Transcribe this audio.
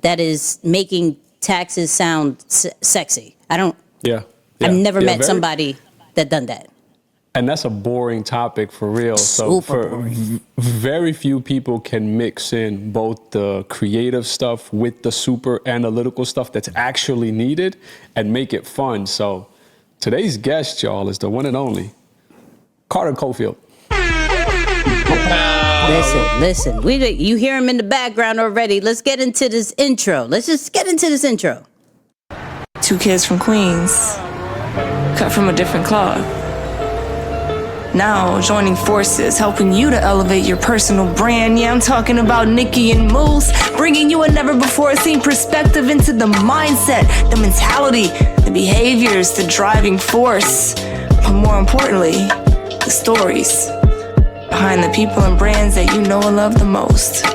that is making taxes sound sexy. Yeah. I've never met somebody that done that. And that's a boring topic for real. So very few people can mix in both the creative stuff with the super analytical stuff that's actually needed and make it fun. So today's guest, y'all, is the one and only Carter Cofield. Listen. You hear him in the background already. Let's get into this intro. Let's just get into this intro. 2 kids from Queens, cut from a different cloth. Now joining forces, helping you to elevate your personal brand. Yeah, I'm talking about Nikki and Moose, bringing you a never-before-seen perspective into the mindset, the mentality, the behaviors, the driving force, but more importantly, the stories behind the people and brands that you know and love the most.